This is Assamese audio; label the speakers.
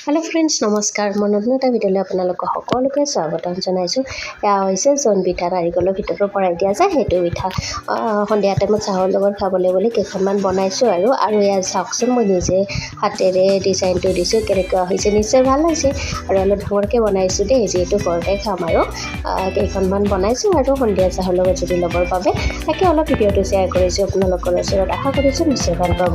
Speaker 1: हेलो फ्रेंड्स नमस्कार मैं नतुन এটা ভিডিঅ'লৈ আপোনালোকক সকলোকে স্বাগতম জনাইছো। এয়া হৈছে জন পিঠা নাৰিকলৰ ভিতৰত পৰাই দিয়া যায় সেইটো পিঠা সন্ধিয়া টাইমত চাহৰ লগত খাবলৈ বুলি কেইখনমান বনাইছো আৰু এয়া চাওকচোন মই নিজে হাতেৰে ডিজাইনটো দিছো কেনেকুৱা হৈছে নিশ্চয় ভাল হৈছে আৰু অলপ ডাঙৰকৈ বনাইছো দেই যিহেতু ঘৰতে খাম আৰু কেইখনমান বনাইছো আৰু সন্ধিয়া চাহৰ লগত যদি ল'বৰ বাবে তাকে অলপ ভিডিঅ'টো শ্বেয়াৰ কৰিছো আপোনালোকৰ ওচৰত আশা কৰিছো নিশ্চয় ভাল পাব।